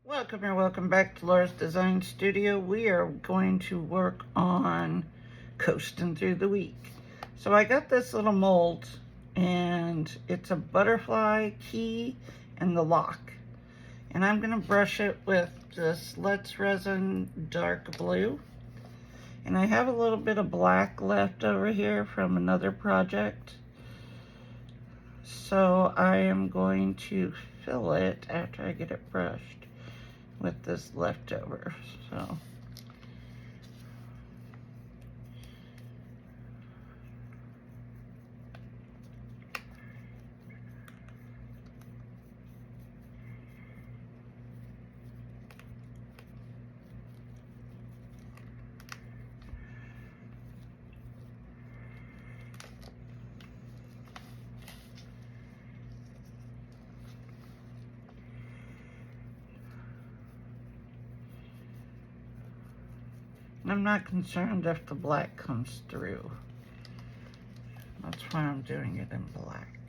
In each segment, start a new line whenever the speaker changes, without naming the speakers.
Welcome and welcome back to Laura's Design Studio. We are going to work on coasting through the week. So I got this little mold and it's a butterfly key and the lock. And I'm going to brush it with this Let's Resin dark blue. And I have a little bit of black left over here from another project. So I am going to fill it after I get it brushed with this leftover. So I'm not concerned if the black comes through. That's why I'm doing it in black.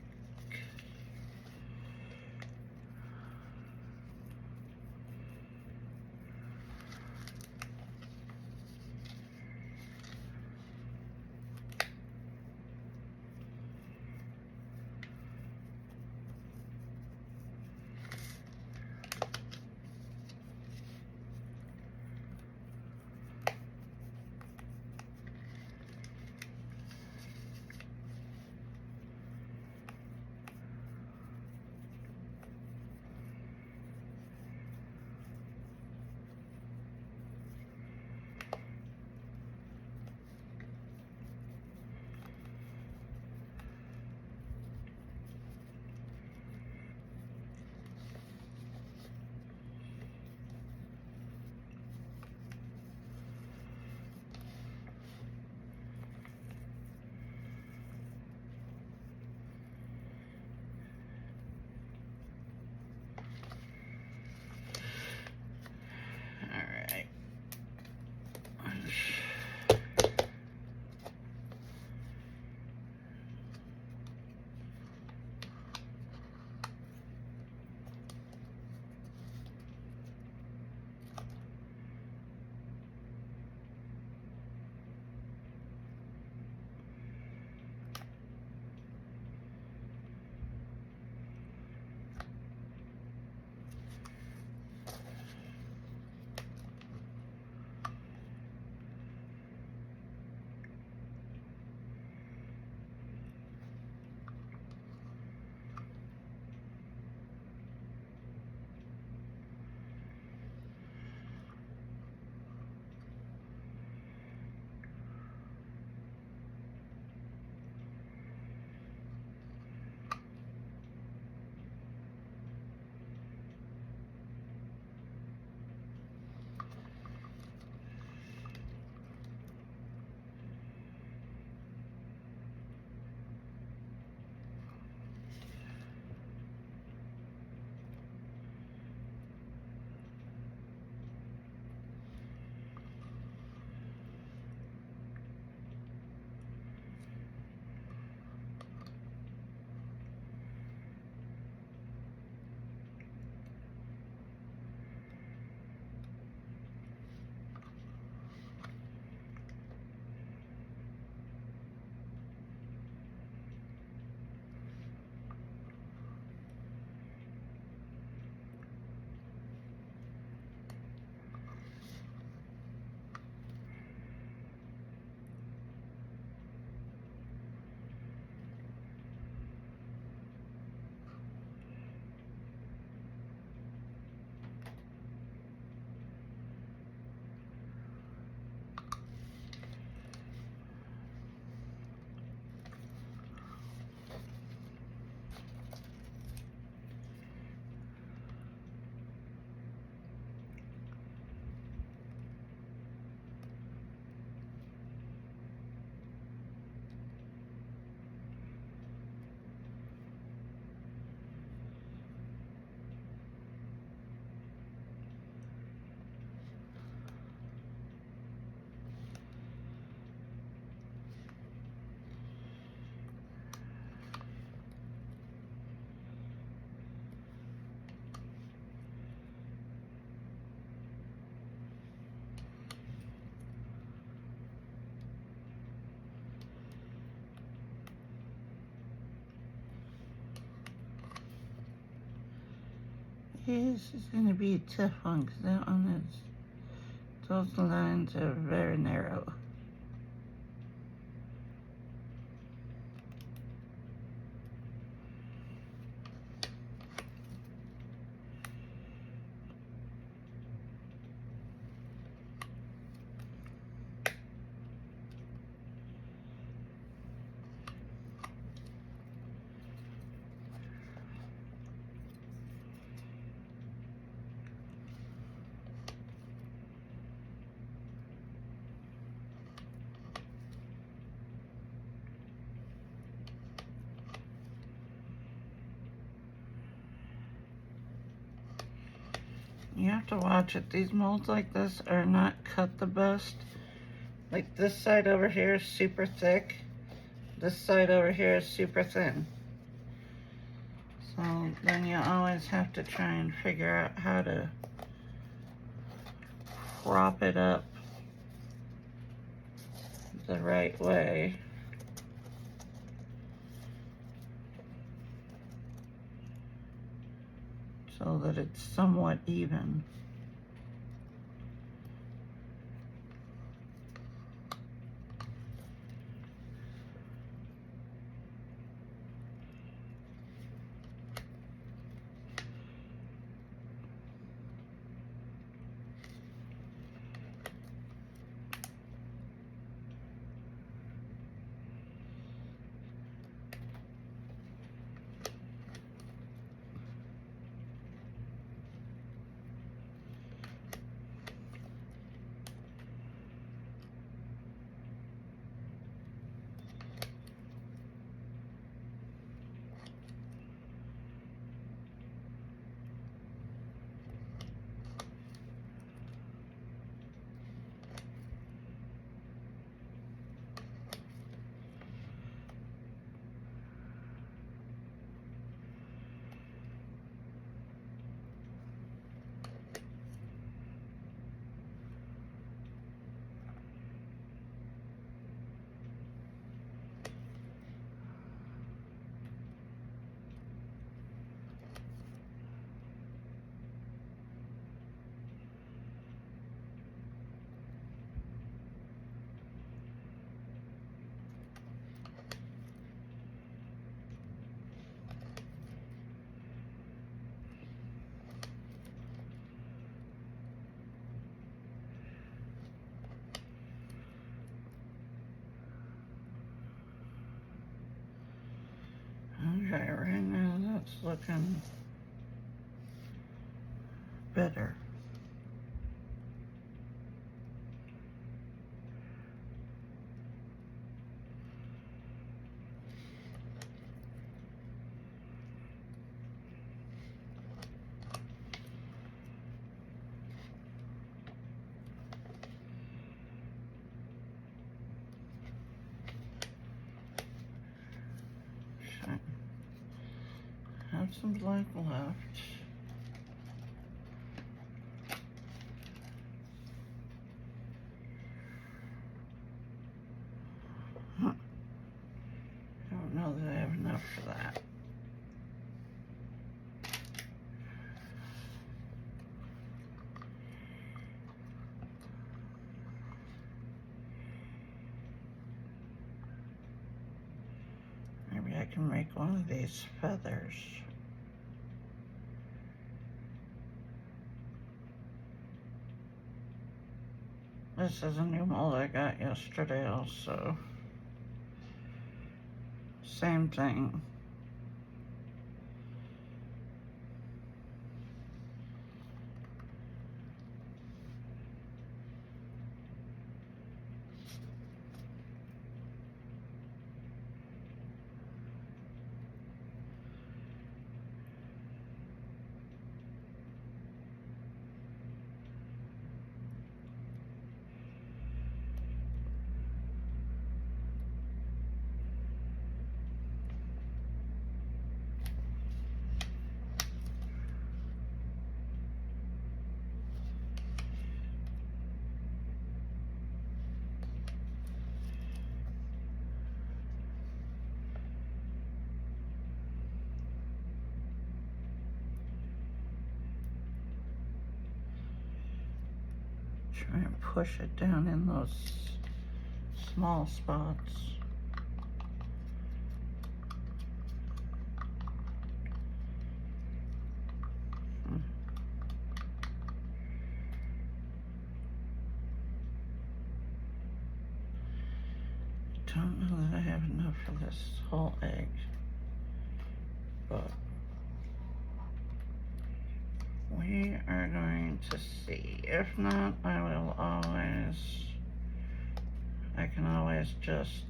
This is going to be a tough one because that one is, those lines are very narrow. You have to watch it. These molds like this are not cut the best. Like this side over here is super thick. This side over here is super thin. So then you always have to try and figure out how to prop it up the right way. So that it's somewhat even. Okay, right now that's looking better. Okay. Have some black left. I don't know that I have enough for that. Maybe I can make one of these feathers. This is a new mold I got yesterday also. Same thing. Try and push it down in those small spots. Don't know that I have enough for this whole egg, but we are going to see. If not, I can always just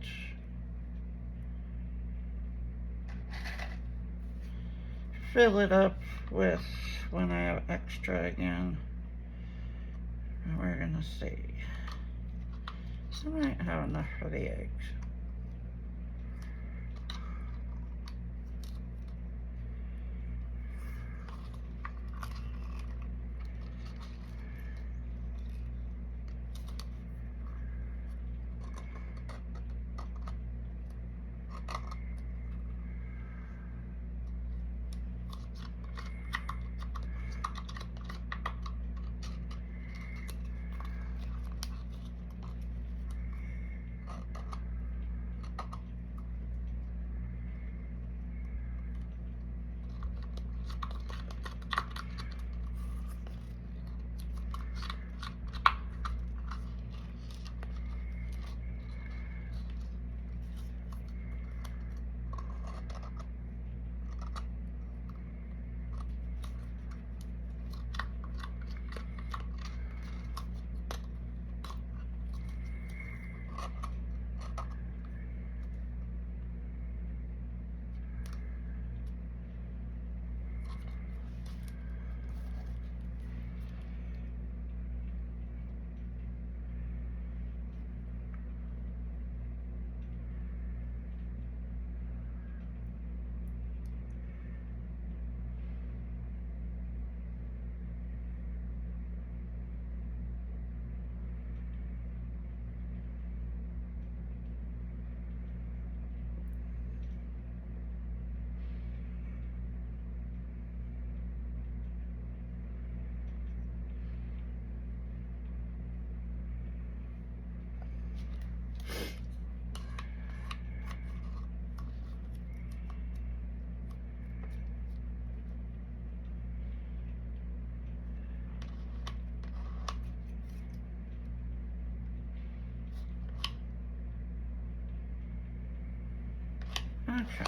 fill it up with when I have extra again. And we're gonna see. So I might have enough for the eggs. Okay.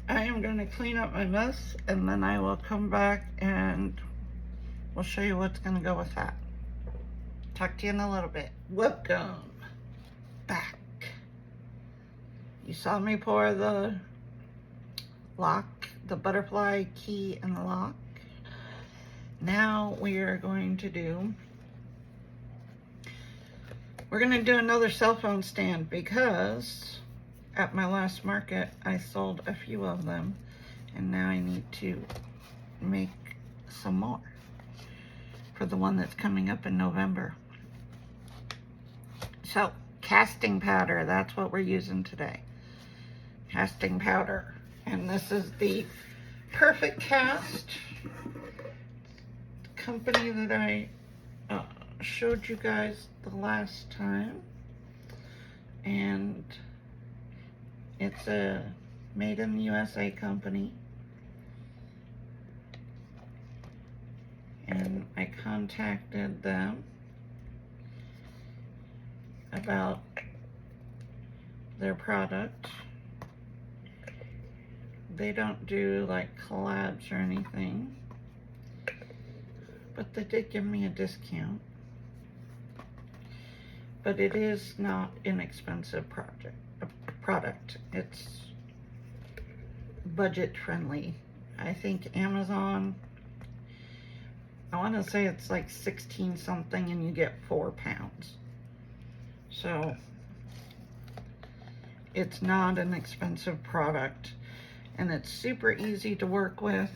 I am going to clean up my mess, and then I will come back and we'll show you what's going to go with that. Talk to you in a little bit. Welcome back. You saw me pour the lock, the butterfly key in the lock. Now we are going to do, we're going to do another cell phone stand, because at my last market I sold a few of them, and now I need to make some more for the one that's coming up in November. So casting powder, that's what we're using today. Casting powder. And this is the Perfect Cast company that I showed you guys the last time. And it's a made in the USA company. And I contacted them about their product. They don't do like collabs or anything, but they did give me a discount. But it is not inexpensive product. It's budget friendly. I think Amazon, I want to say it's like 16 something and you get 4 pounds. So it's not an expensive product, and it's super easy to work with.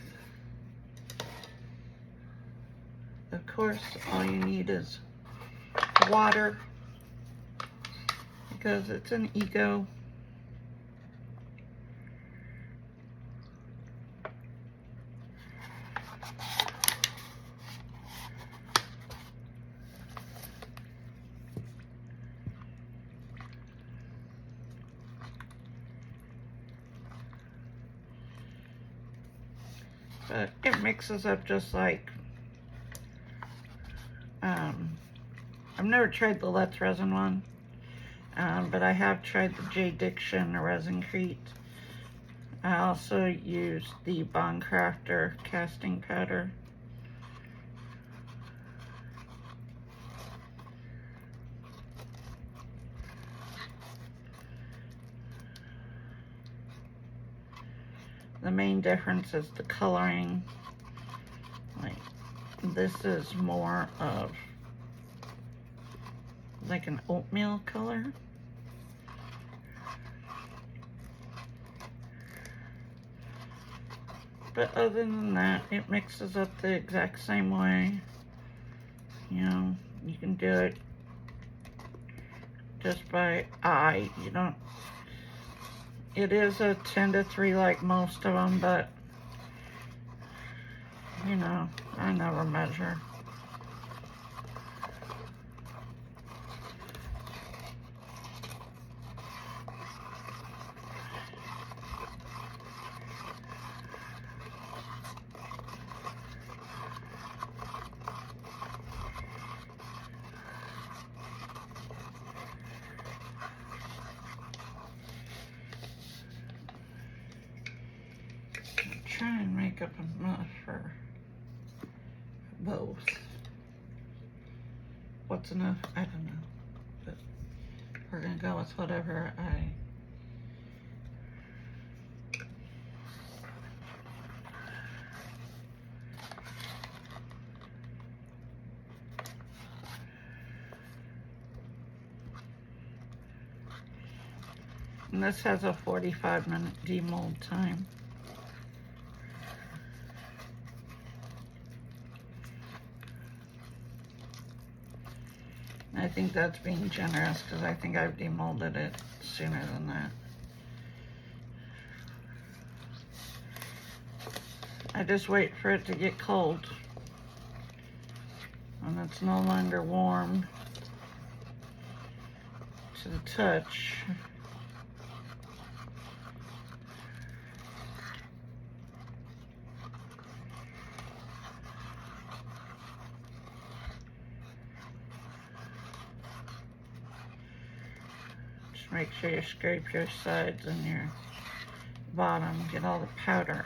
Of course, all you need is water, because it's an eco. but it mixes up just like, I've never tried the Let's Resin one, but I have tried the J Diction Resincrete. I also used the Craftor casting powder. The main difference is the coloring. Like, this is more of like an oatmeal color. But other than that, it mixes up the exact same way. You know, you can do it just by eye. You don't, it is a 10-3 like most of them, but you know, I never measure. Try and make up enough for both. What's enough? I don't know. But we're gonna go with whatever I. And this has a 45-minute demold time. I think that's being generous because I think I've demolded it sooner than that. I just wait for it to get cold. When it's no longer warm to the touch. Make sure you scrape your sides and your bottom, get all the powder.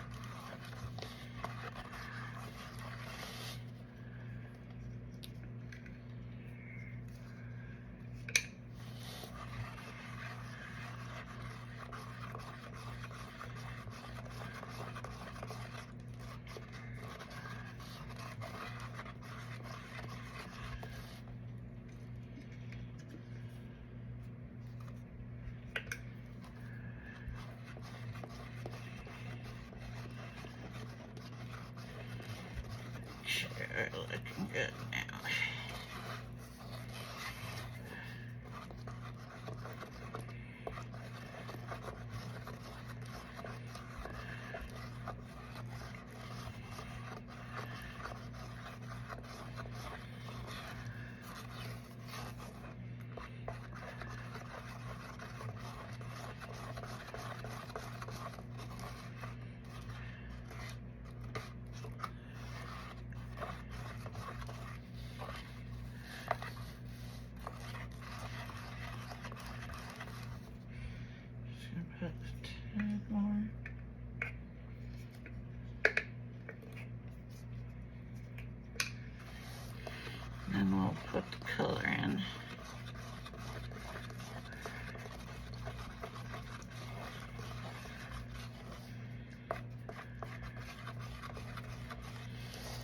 Looking good now. Put a tad more. Then we'll put the color in.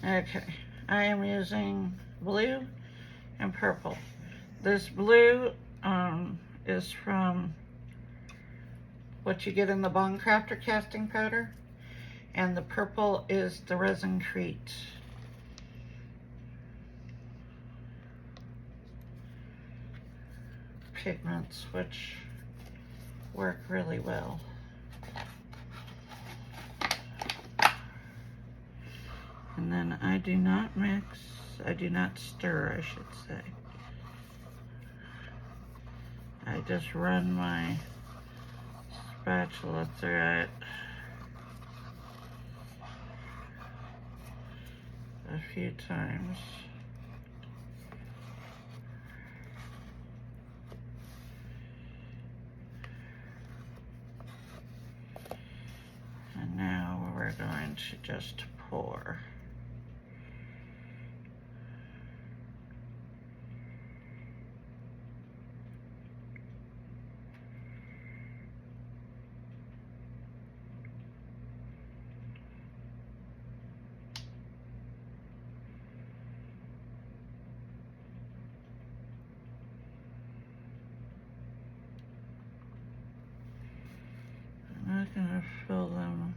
Okay, I am using blue and purple. This blue is from what you get in the Craftor casting powder, and the purple is the Resincrete. Pigments, which work really well. And then I do not mix, I do not stir, I should say. I just run my spatula through it. a few times. And now we're going to just pour. I'm not going to fill them.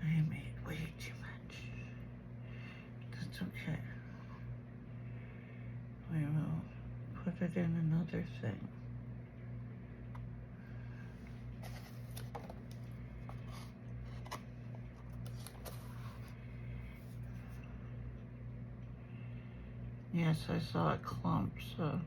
I made way too much. That's okay. We will put it in another thing. Yes, I saw a clump, so.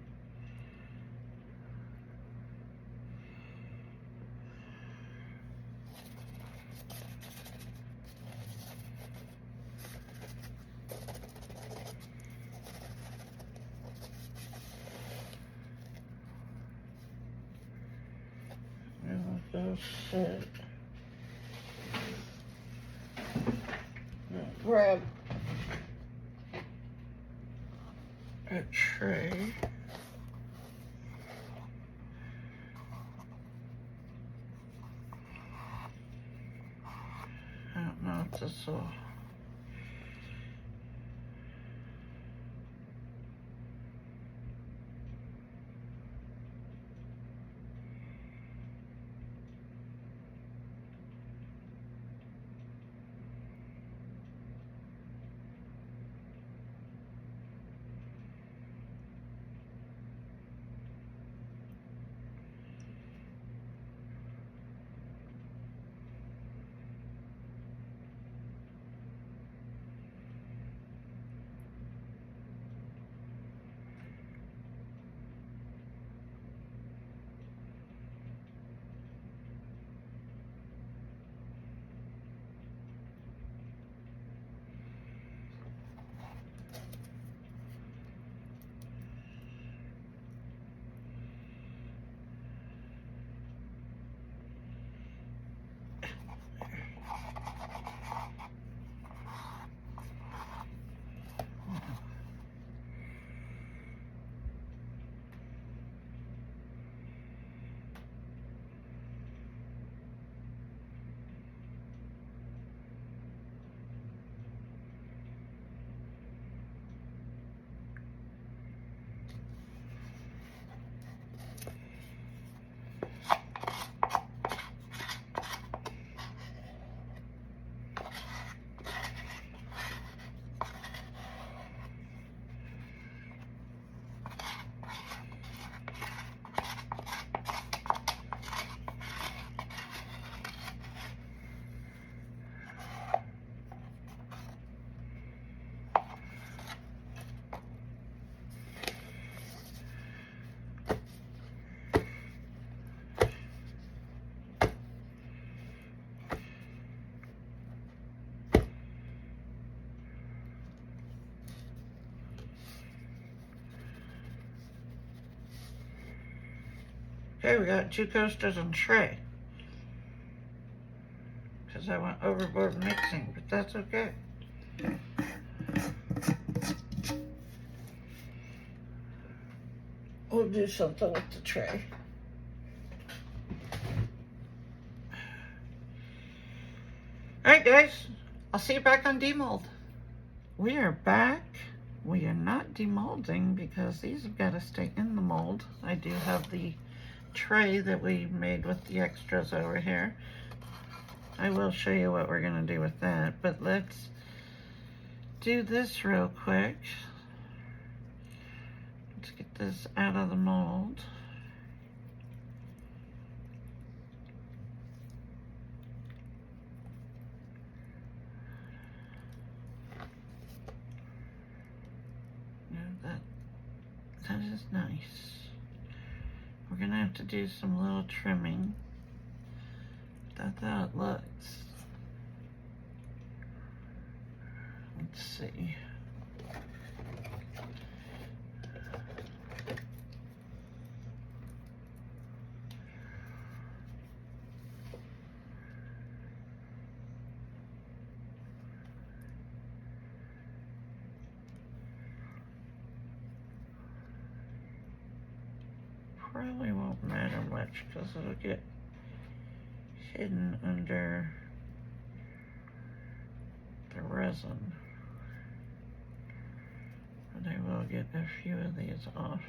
Go sit. Grab a tray. I don't know if this will. Okay, we got 2 coasters and tray. Because I went overboard mixing, but that's okay. We'll do something with the tray. Alright guys, I'll see you back on demold. We are back. We are not demolding because these have got to stay in the mold. I do have the tray that we made with the extras over here. I will show you what we're going to do with that, but let's do this real quick. Let's get this out of the mold. is nice. We're gonna have to do some little trimming. That's how it looks. Let's see. Probably won't matter much because it'll get hidden under the resin. But I will get a few of these off.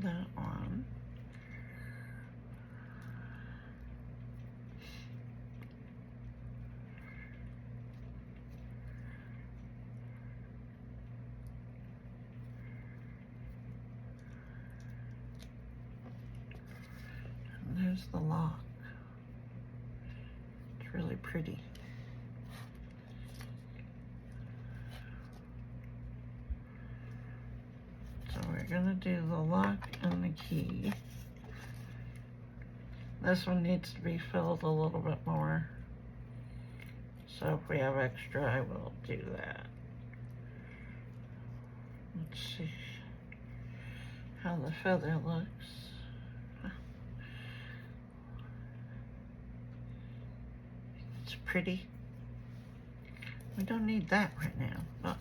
That on. And there's the lock. It's really pretty. So we're gonna do the lock and the key. This one needs to be filled a little bit more. So if we have extra, I will do that. Let's see how the feather looks. It's pretty. We don't need that right now, but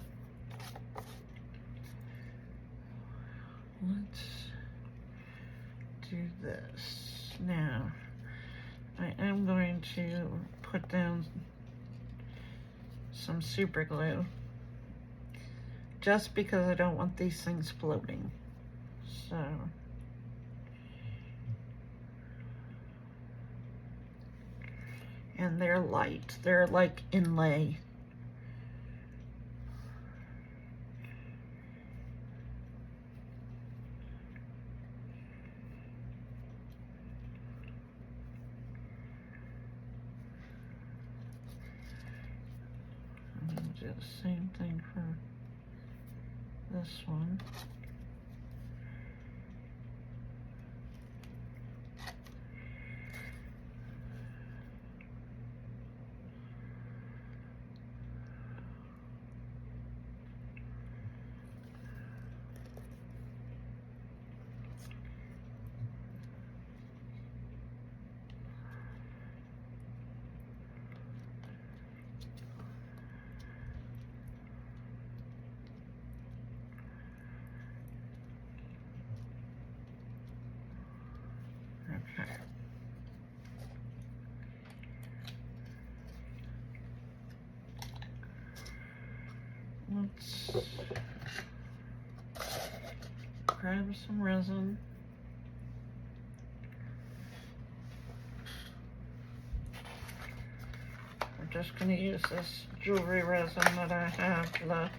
let's do this. Now, I am going to put down some super glue just because I don't want these things floating. So, and they're light. They're like inlay. Do the same thing for this one. Okay. Let's grab some resin. We're just going to use this jewelry resin that I have left.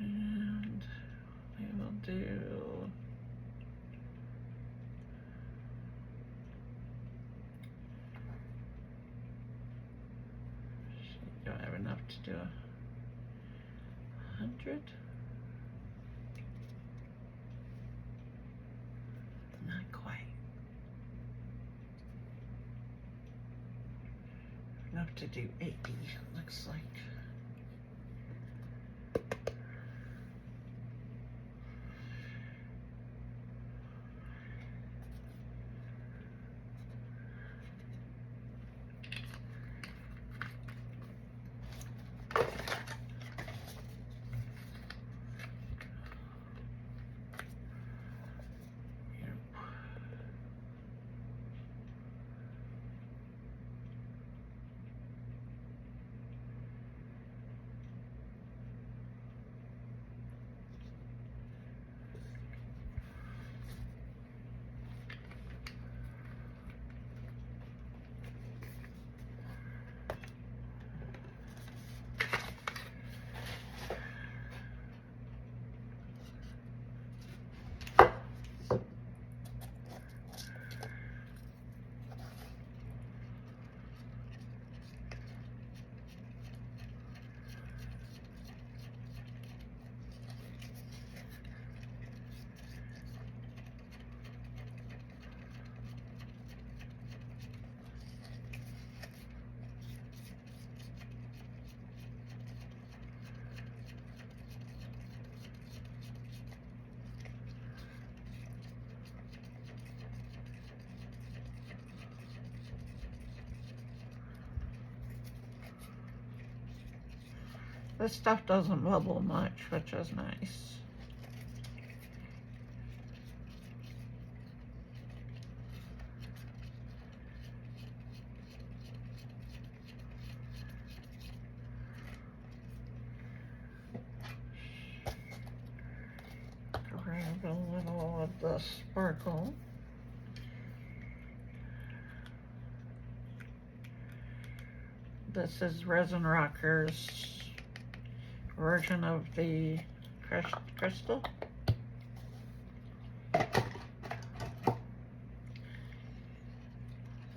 And we will do do I have enough to do 100? Not quite. Enough to do 80, looks like. This stuff doesn't bubble much, which is nice. Grab a little of the sparkle. This is Resin Rocker's version of the crystal.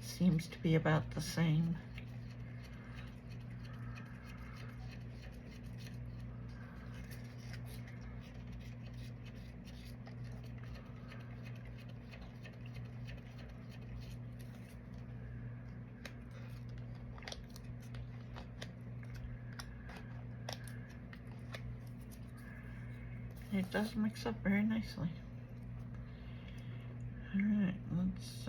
Seems to be about the same. It does mix up very nicely. All right, let's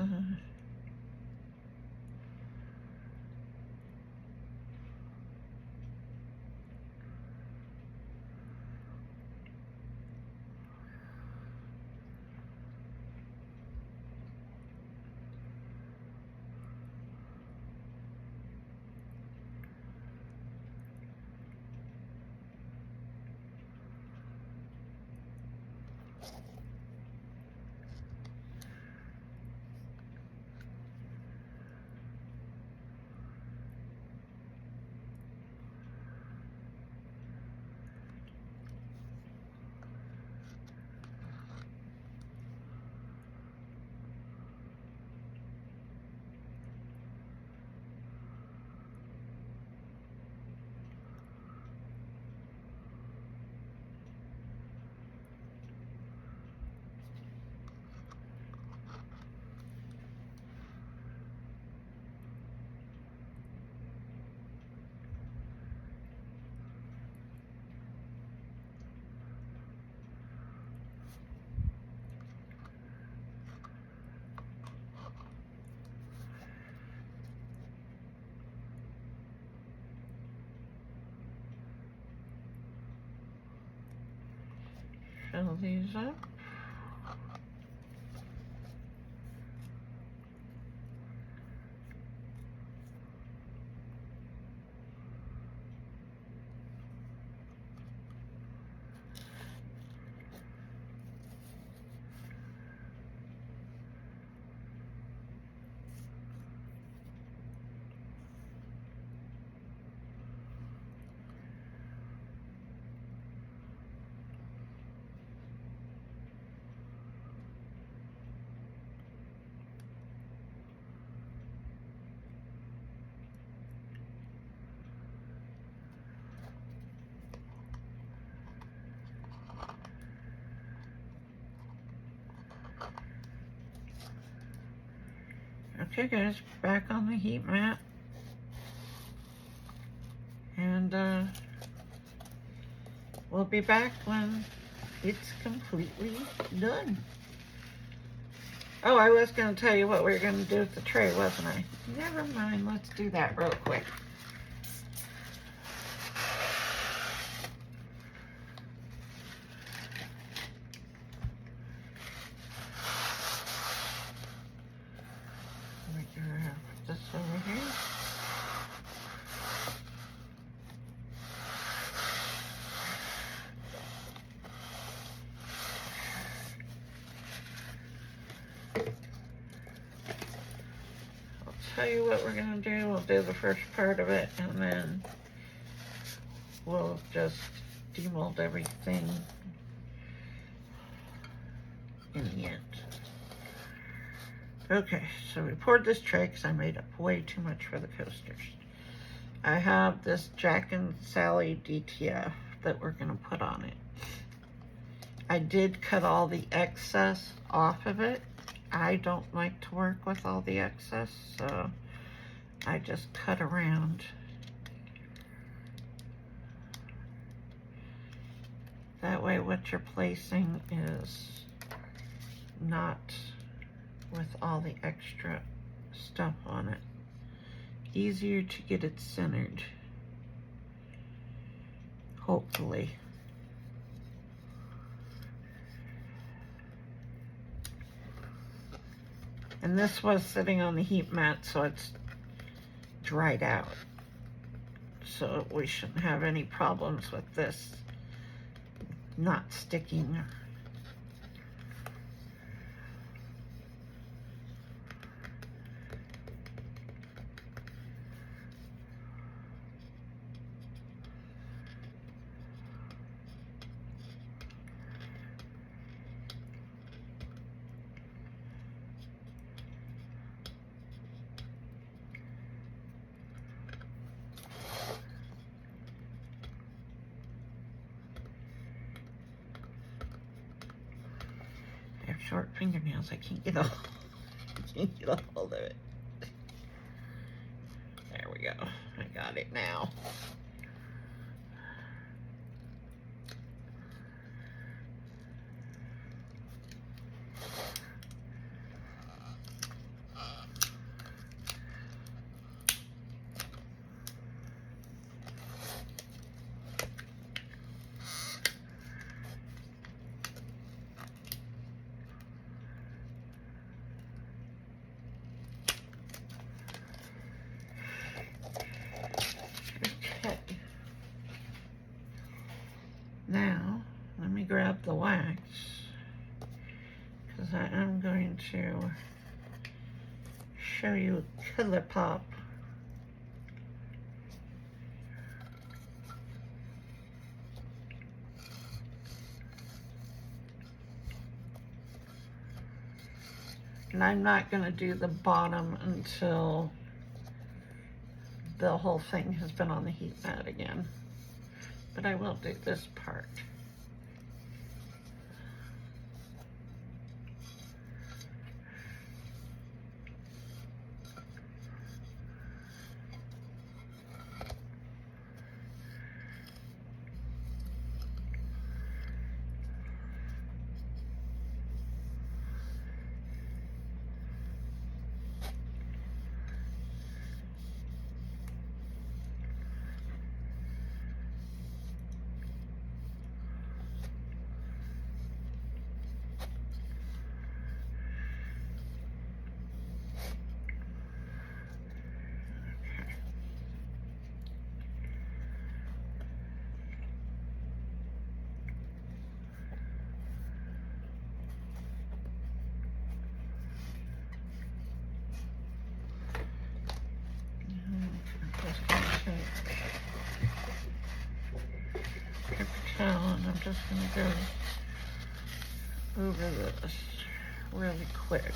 fill these up. Okay guys, back on the heat mat. And we'll be back when it's completely done. Oh, I was gonna tell you what we were gonna do with the tray, wasn't I? Never mind, let's do that real quick. This over here. I'll tell you what we're gonna do. We'll do the first part of it and then we'll just demold everything in the end. Okay, so we poured this tray because I made up way too much for the coasters. I have this Jack and Sally DTF that we're gonna put on it. I did cut all the excess off of it. I don't like to work with all the excess, so I just cut around. That way what you're placing is not with all the extra stuff on it. Easier to get it centered. hopefully. And this was sitting on the heat mat, so it's dried out. So we shouldn't have any problems with this not sticking. I have short fingernails. I can't get a hold of it. There we go. I got it now. Now, let me grab the wax, because I am going to show you a color pop. And I'm not going to do the bottom until the whole thing has been on the heat mat again. But I will do this part. And I'm just going to go over this really quick.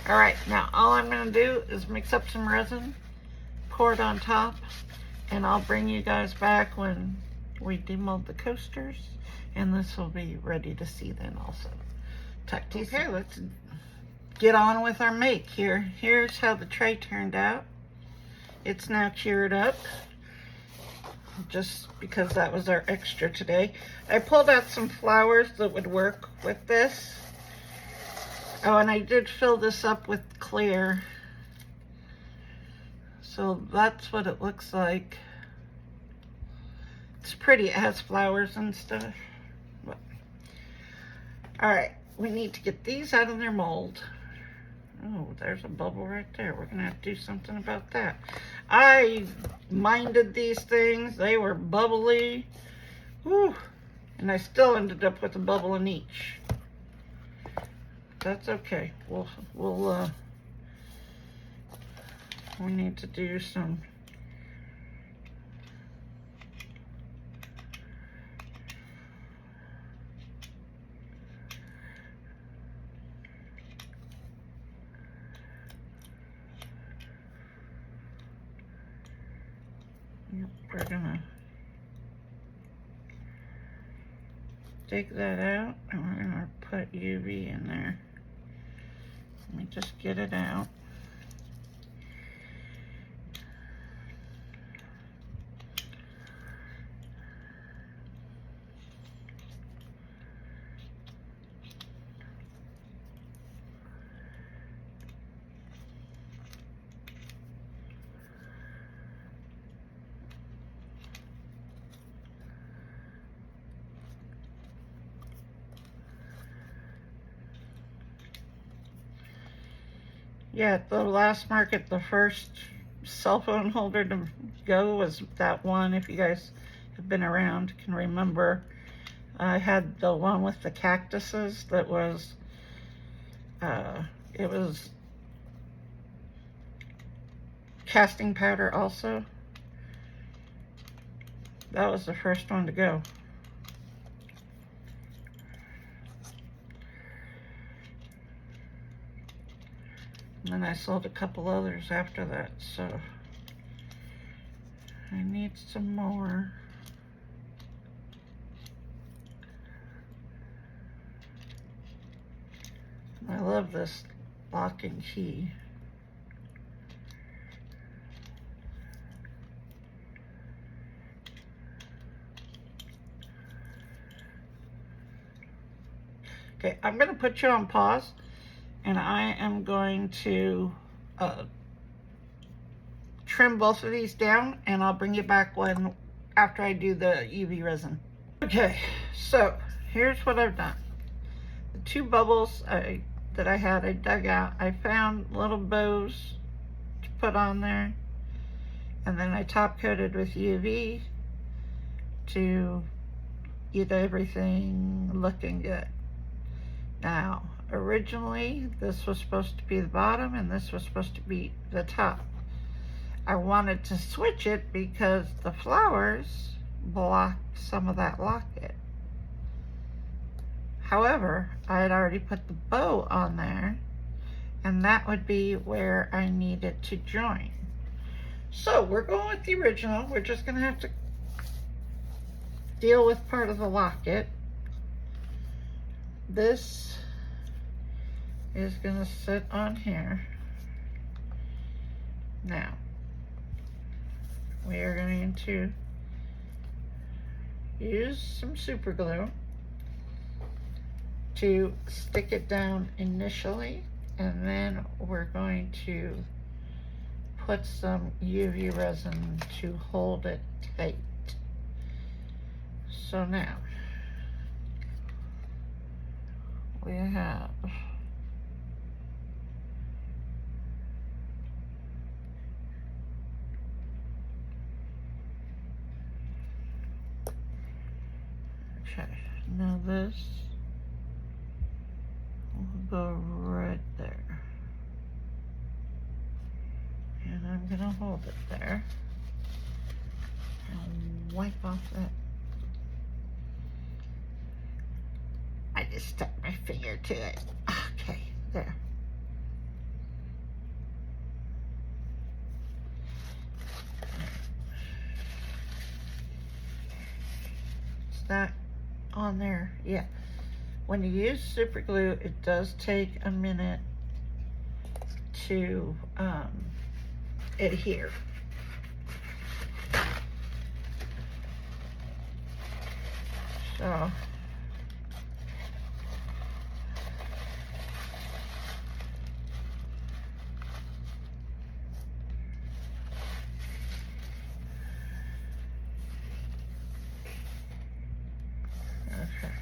All right, now all I'm going to do is mix up some resin, pour it on top, and I'll bring you guys back when we demold the coasters, and this will be ready to see then also. Okay, let's get on with our make here. Here's how the tray turned out. It's now cured up, just because that was our extra today. I pulled out some flowers that would work with this. Oh, and I did fill this up with clear. So that's what it looks like. It's pretty, it has flowers and stuff. But, all right, we need to get these out of their mold. Oh, there's a bubble right there. We're gonna have to do something about that. I minded these things. They were bubbly. Whew. And I still ended up with a bubble in each. That's okay. We need to do some we're gonna take that out and we're gonna put UV in there. Let me just get it out. Yeah, at the last market, the first cell phone holder to go was that one. If you guys have been around, can remember. I had the one with the cactuses that was, it was casting powder also. That was the first one to go. And then I sold a couple others after that, so I need some more. I love this lock and key. Okay, I'm going to put you on pause, and I am going to trim both of these down, and I'll bring you back after I do the UV resin. Okay, so here's what I've done. The two bubbles that I had, I dug out. I found little bows to put on there, and then I top coated with UV to get everything looking good. Now, originally this was supposed to be the bottom and this was supposed to be the top. I wanted to switch it because the flowers blocked some of that locket. However, I had already put the bow on there, and that would be where I needed to join. So we're going with the original. We're just going to have to deal with part of the locket. This is going to sit on here. Now, we are going to use some super glue to stick it down initially, and then we're going to put some UV resin to hold it tight. So now we have now this will go right there, and I'm gonna hold it there and wipe off that. I just stuck my finger to it. Okay, there. Is that on there? Yeah. When you use super glue, it does take a minute to adhere. So okay.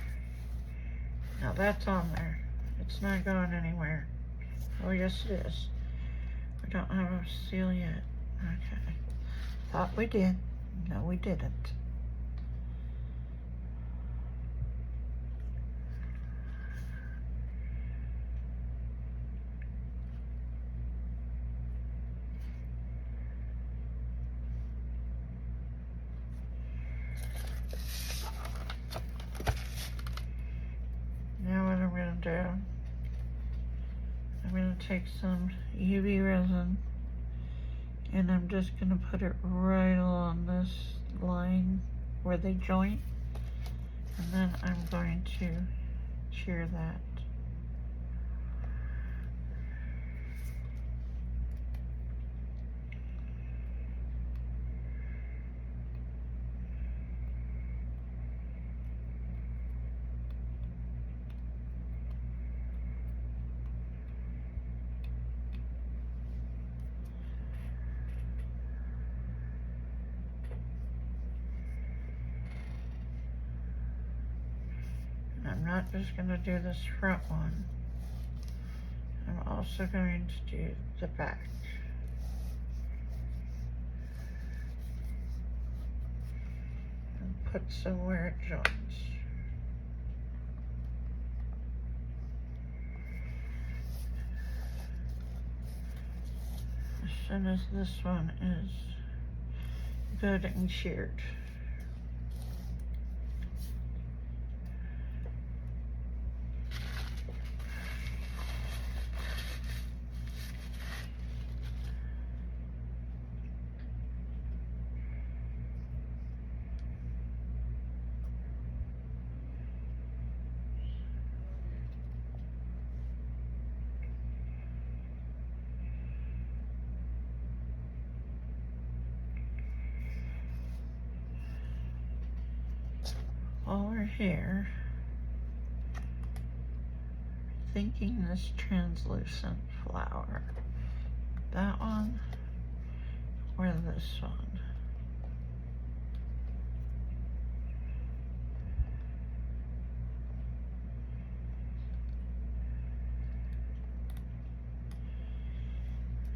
Now that's on there. It's not going anywhere. Oh yes it is. We don't have a seal yet. Okay. Thought we did. No, we didn't. Now what I'm going to do, I'm going to take some UV resin, and I'm just going to put it right along this line where they joint, and then I'm going to shear that. I'm not just going to do this front one. I'm also going to do the back. And put some where it joins. As soon as this one is good and sheared. While we're here, thinking this translucent flower, that one or this one.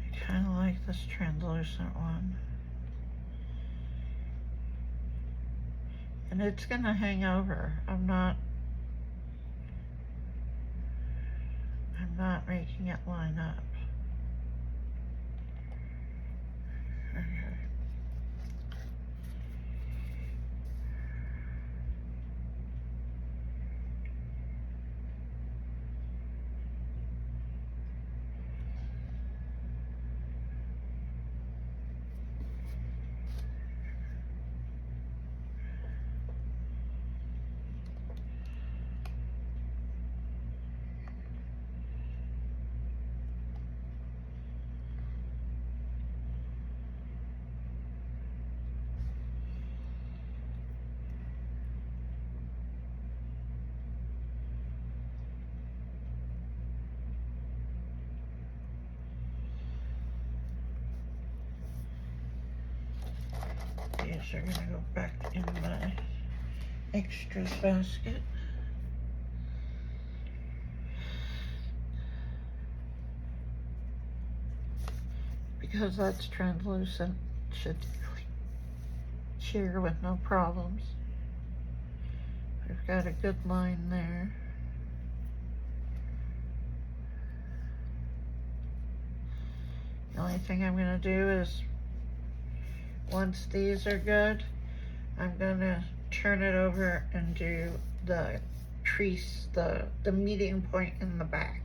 I kind of like this translucent one. And it's gonna hang over. I'm not making it line up. Okay. These are gonna go back in my extras basket. Because that's translucent, should shear with no problems. We've got a good line there. The only thing I'm gonna do is, once these are good, I'm gonna turn it over and do the crease, the meeting point in the back.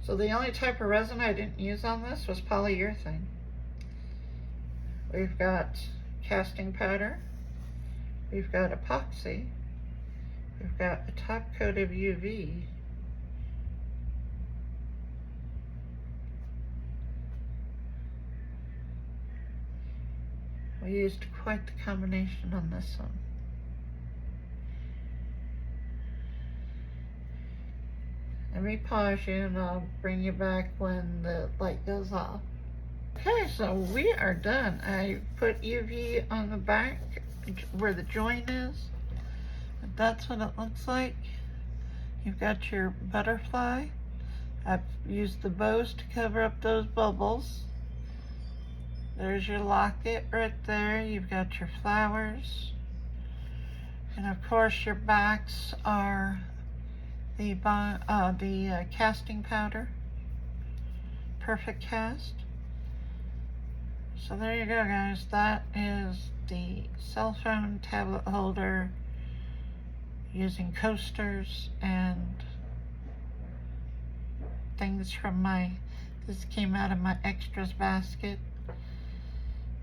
So the only type of resin I didn't use on this was polyurethane. We've got casting powder, we've got epoxy, we've got a top coat of UV, we used quite the combination on this one. Let me pause you and I'll bring you back when the light goes off. Okay, so we are done. I put UV on the back where the joint is. That's what it looks like. You've got your butterfly. I've used the bows to cover up those bubbles. There's your locket right there. You've got your flowers. And of course your backs are the casting powder. Perfect cast. So there you go, guys. That is the cell phone tablet holder using coasters and things from this came out of my extras basket.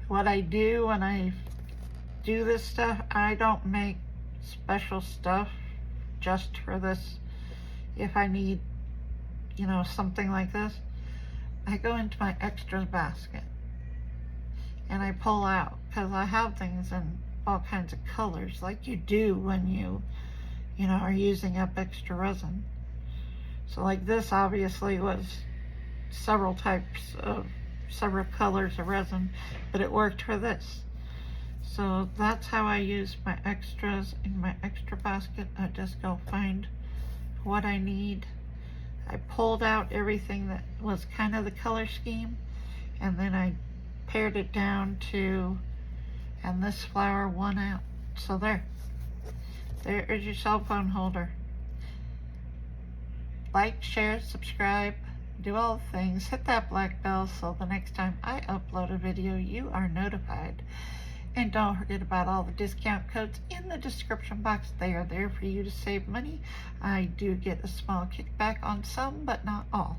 What I do when I do this stuff, I don't make special stuff just for this. If I need, you know, something like this, I go into my extras basket and I pull out, because I have things in all kinds of colors like you do when you you know, are using up extra resin. So like this obviously was several colors of resin, but it worked for this. So that's how I use my extras in my extra basket. I just go find what I need. I pulled out everything that was kind of the color scheme, and then I pared it down to, and this flower won out. So there is your cell phone holder. Like, share, subscribe, do all the things. Hit that black bell so the next time I upload a video you are notified. And don't forget about all the discount codes in the description box. They are there for you to save money. I do get a small kickback on some, but not all.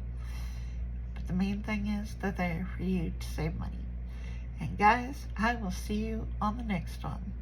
But the main thing is that they're there for you to save money. And guys, I will see you on the next one.